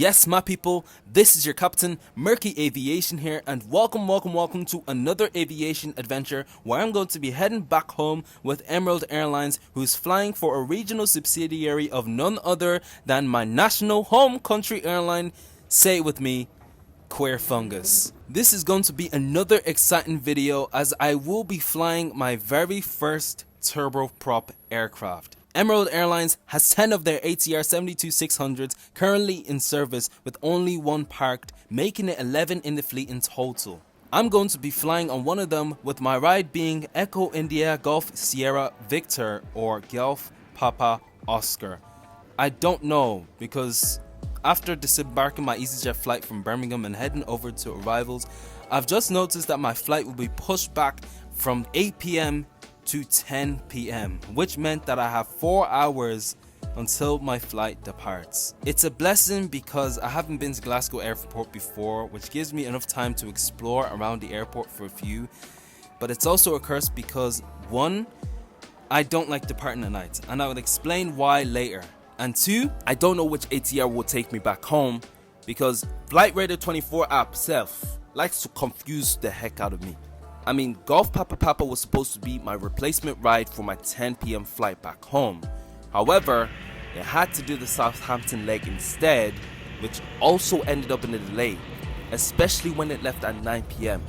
Yes, my people, this is your captain, Murky Aviation here, and welcome to another aviation adventure where I'm going to be heading back home with Emerald Airlines, who's flying for a regional subsidiary of none other than my national home country airline. Say it with me, Queer Fungus. This is going to be another exciting video as I will be flying my very first turboprop aircraft. Emerald Airlines has 10 of their ATR 72-600s currently in service with only one parked, making it 11 in the fleet in total. I'm going to be flying on one of them, with my ride being Echo India Golf Sierra Victor or Golf Papa Oscar. I don't know, because after disembarking my EasyJet flight from Birmingham and heading over to arrivals, I've just noticed that my flight will be pushed back from 8 p.m. to 10 p.m, which meant that I have 4 hours until my flight departs. It's a blessing because I haven't been to Glasgow airport before, which gives me enough time to explore around the airport for a few, but it's also a curse because 1, I don't like departing at night, and I will explain why later, and 2, I don't know which ATR will take me back home because Flight Radar 24 app self likes to confuse the heck out of me. I mean, Golf Papa was supposed to be my replacement ride for my 10 p.m. flight back home. However, it had to do the Southampton leg instead, which also ended up in a delay, especially when it left at 9 p.m.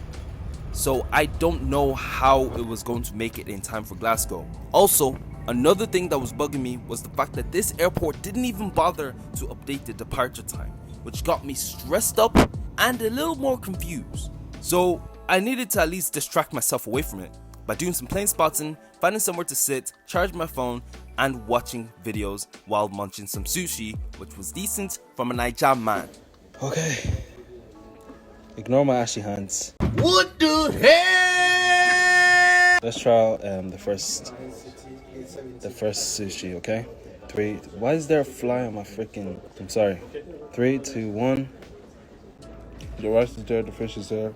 So I don't know how it was going to make it in time for Glasgow. Also, another thing that was bugging me was the fact that this airport didn't even bother to update the departure time, which got me stressed up and a little more confused. So I needed to at least distract myself away from it by doing some plane spotting, finding somewhere to sit, charge my phone, and watching videos while munching some sushi, which was decent from a Niger man. Okay, ignore my ashy hands. What the hell? Let's try the first sushi, okay? 3, why is there a fly on my freaking, I'm sorry. 3, 2, 1. The rice is there, the fish is there.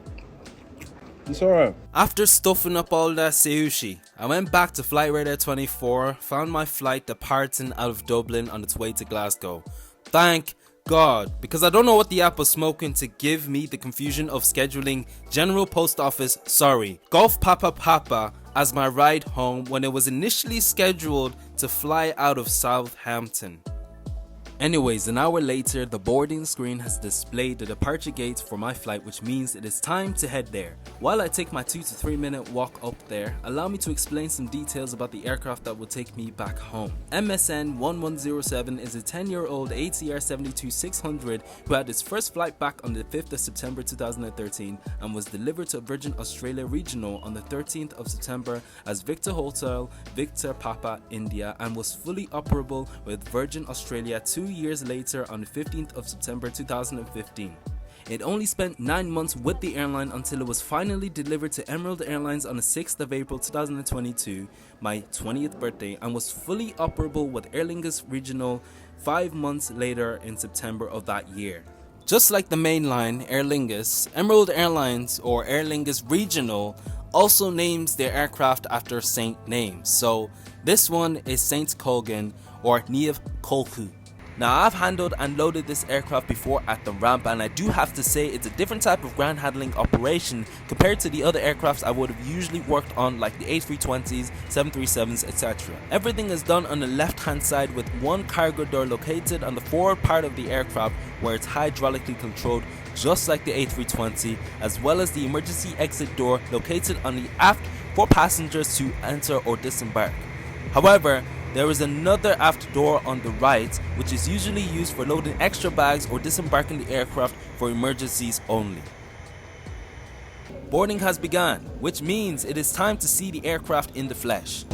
It's alright. After stuffing up all that sushi, I went back to Flight Radar 24, found my flight departing out of Dublin on its way to Glasgow. Thank God, because I don't know what the app was smoking to give me the confusion of scheduling General Post Office, Golf Papa as my ride home when it was initially scheduled to fly out of Southampton. Anyways, an hour later, the boarding screen has displayed the departure gate for my flight, which means it is time to head there. While I take my 2 to 3 minute walk up there, allow me to explain some details about the aircraft that will take me back home. MSN 1107 is a 10-year-old ATR 72-600 who had its first flight back on the 5th of September 2013 and was delivered to Virgin Australia Regional on the 13th of September as Victor Hotel, Victor Papa India, and was fully operable with Virgin Australia 2 years later on the 15th of September 2015. It only spent 9 months with the airline until it was finally delivered to Emerald Airlines on the 6th of April 2022, my 20th birthday, and was fully operable with Aer Lingus Regional 5 months later in September of that year. Just like the main line, Aer Lingus, Emerald Airlines or Aer Lingus Regional also names their aircraft after saint names. So this one is Saint Colgan or Niamh Colcu. Now, I've handled and loaded this aircraft before at the ramp, and I do have to say it's a different type of ground handling operation compared to the other aircrafts I would have usually worked on, like the A320s, 737s, etc. Everything is done on the left hand side with one cargo door located on the forward part of the aircraft where it's hydraulically controlled just like the A320, as well as the emergency exit door located on the aft for passengers to enter or disembark. However, there is another aft door on the right, which is usually used for loading extra bags or disembarking the aircraft for emergencies only. Boarding has begun, which means it is time to see the aircraft in the flesh.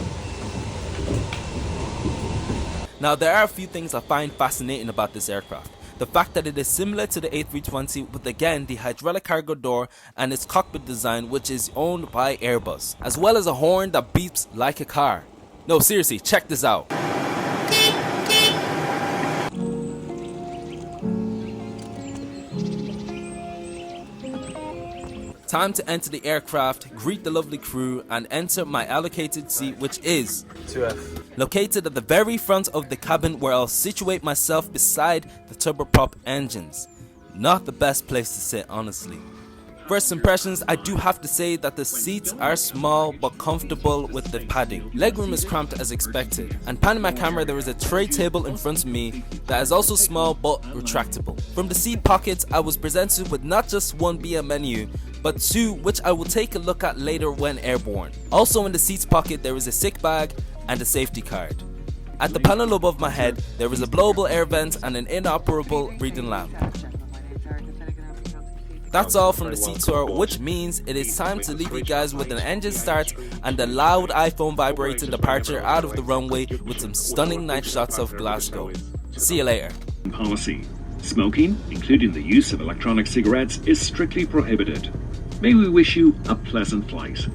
Now, there are a few things I find fascinating about this aircraft. The fact that it is similar to the A320 with again the hydraulic cargo door and its cockpit design, which is owned by Airbus, as well as a horn that beeps like a car. No, seriously, check this out. Time to enter the aircraft, greet the lovely crew, and enter my allocated seat, which is 2F. Located at the very front of the cabin, where I'll situate myself beside the turboprop engines. Not the best place to sit, honestly. First impressions, I do have to say that the seats are small but comfortable with the padding. Legroom is cramped as expected, and panning my camera, there is a tray table in front of me that is also small but retractable. From the seat pockets, I was presented with not just one BM menu, but two, which I will take a look at later when airborne. Also in the seats pocket, there is a sick bag and a safety card. At the panel above my head, there is a blowable air vent and an inoperable reading lamp. That's all from the seat tour, which means it is time to leave you guys with an engine start and a loud iPhone vibrating departure out of the runway with some stunning night shots of Glasgow. See you later. Policy. Smoking, including the use of electronic cigarettes, is strictly prohibited. May we wish you a pleasant flight.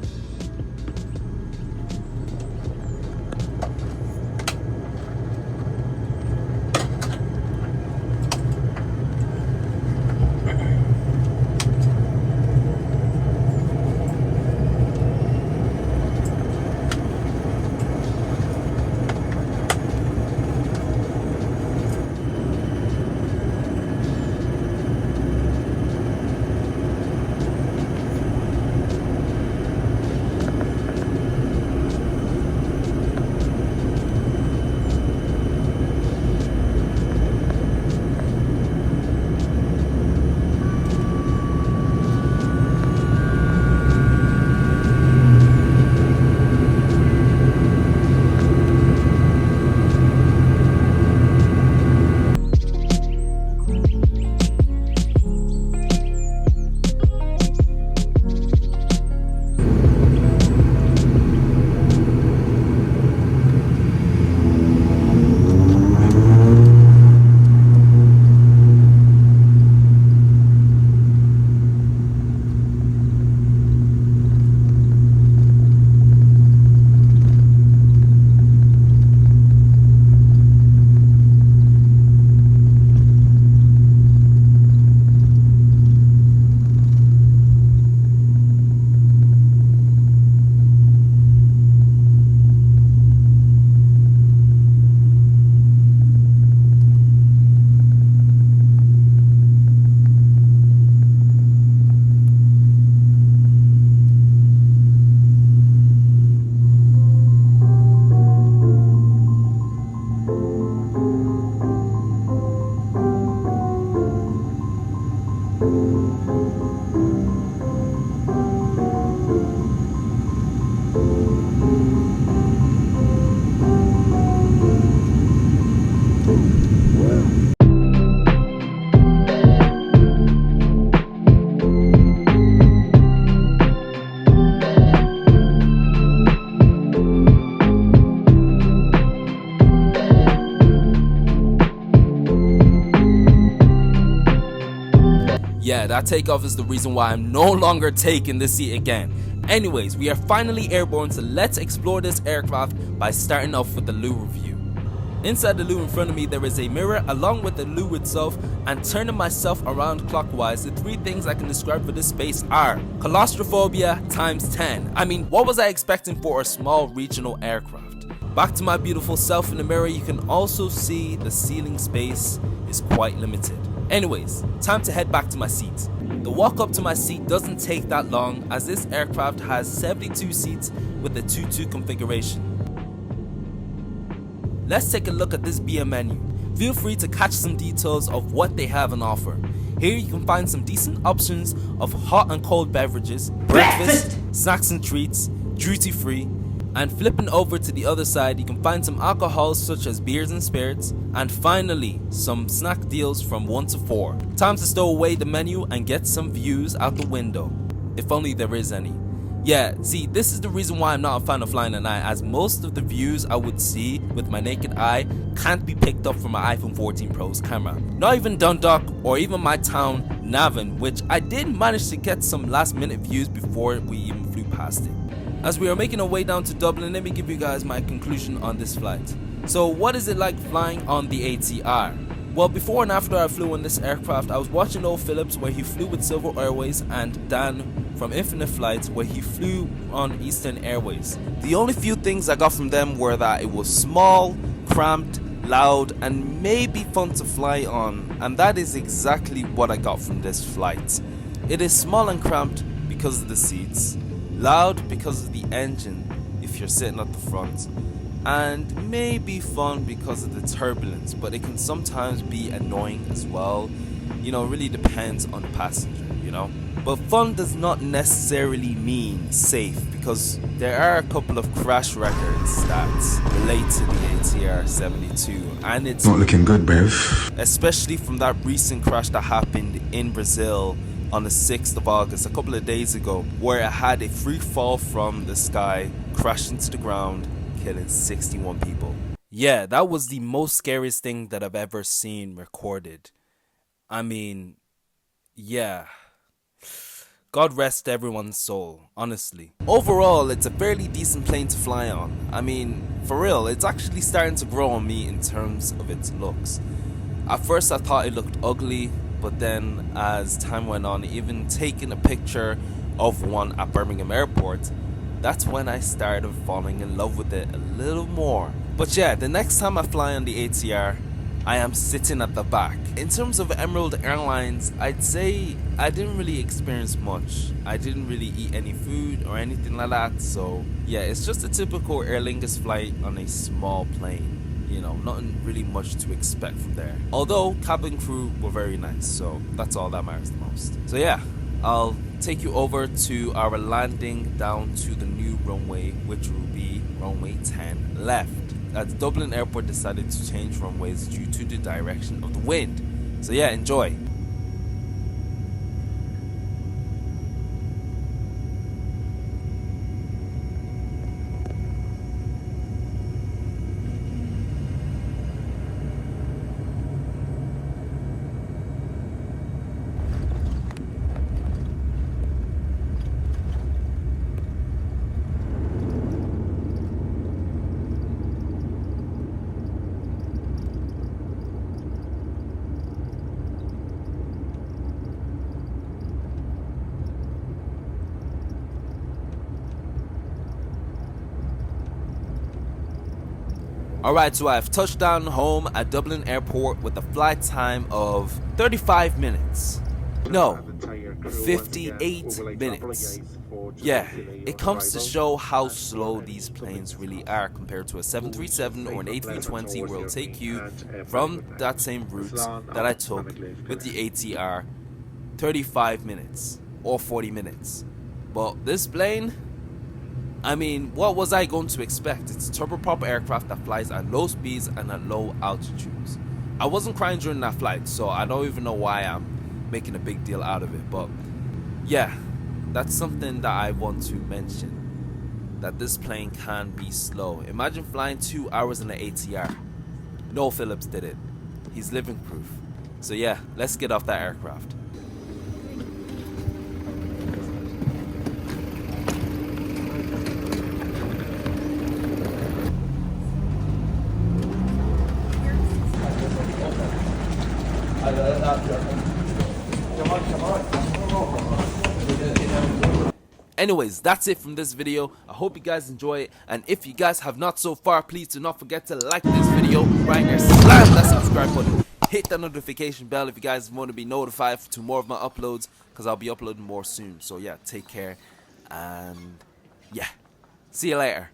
Yeah, that takeoff is the reason why I'm no longer taking this seat again. Anyways, we are finally airborne, so let's explore this aircraft by starting off with the loo review. Inside the loo in front of me, there is a mirror along with the loo itself, and turning myself around clockwise, the three things I can describe for this space are claustrophobia times 10. I mean, what was I expecting for a small regional aircraft? Back to my beautiful self in the mirror, you can also see the ceiling space is quite limited. Anyways, time to head back to my seat. The walk up to my seat doesn't take that long, as this aircraft has 72 seats with the 2-2 configuration. Let's take a look at this BM menu. Feel free to catch some details of what they have on offer. Here you can find some decent options of hot and cold beverages, breakfast, snacks and treats, duty free, and flipping over to the other side you can find some alcohols such as beers and spirits, and finally some snack deals from 1 to 4. Time to stow away the menu and get some views out the window, if only there is any. Yeah, see, this is the reason why I'm not a fan of flying at night, as most of the views I would see with my naked eye can't be picked up from my iPhone 14 Pro's camera. Not even Dundalk or even my town, Navan, which I did manage to get some last minute views before we even flew past it. As we are making our way down to Dublin, let me give you guys my conclusion on this flight. So what is it like flying on the ATR? Well, before and after I flew on this aircraft, I was watching Noel Phillips where he flew with Silver Airways, and Dan from Infinite Flights where he flew on Eastern Airways. The only few things I got from them were that it was small, cramped, loud, and maybe fun to fly on, and that is exactly what I got from this flight. It is small and cramped because of the seats, loud because of the engine if you're sitting at the front, and maybe fun because of the turbulence, but it can sometimes be annoying as well. You know, it really depends on the passenger, you know. But fun does not necessarily mean safe, because there are a couple of crash records that relate to the ATR 72, and it's not looking good, Bev. Especially from that recent crash that happened in Brazil on the 6th of August, a couple of days ago, where it had a free fall from the sky, crashed into the ground, killing 61 people. Yeah, that was the most scariest thing that I've ever seen recorded. I mean, yeah. God rest everyone's soul, honestly. Overall, it's a fairly decent plane to fly on. I mean, for real, it's actually starting to grow on me in terms of its looks. At first I thought it looked ugly, but then as time went on, even taking a picture of one at Birmingham Airport, that's when I started falling in love with it a little more. But yeah, the next time I fly on the ATR, I am sitting at the back. In terms of Emerald Airlines, I'd say I didn't really experience much. I didn't really eat any food or anything like that, so yeah, it's just a typical Aer Lingus flight on a small plane. You know, nothing really much to expect from there. Although cabin crew were very nice, so that's all that matters the most. So yeah, I'll take you over to our landing down to the new runway, which will be runway 10 left. As Dublin Airport decided to change runways due to the direction of the wind. So yeah, enjoy. Alright, so I've touched down home at Dublin Airport with a flight time of 35 minutes. No, 58 minutes. Yeah, it comes to show how slow these planes really are compared to a 737 or an A320, where it'll take you from that same route that I took with the ATR 35 minutes or 40 minutes. But this plane, I mean, what was I going to expect? It's a turboprop aircraft that flies at low speeds and at low altitudes. I wasn't crying during that flight, so I don't even know why I'm making a big deal out of it. But yeah, that's something that I want to mention, that this plane can be slow. Imagine flying 2 hours in an ATR. Noel Phillips did it. He's living proof. So yeah, let's get off that aircraft. Anyways, that's it from this video. I hope you guys enjoy it, and if you guys have not so far, please do not forget to like this video right there, slam that subscribe button, hit that notification bell if you guys want to be notified to more of my uploads, because I'll be uploading more soon. So yeah, take care, and yeah, see you later.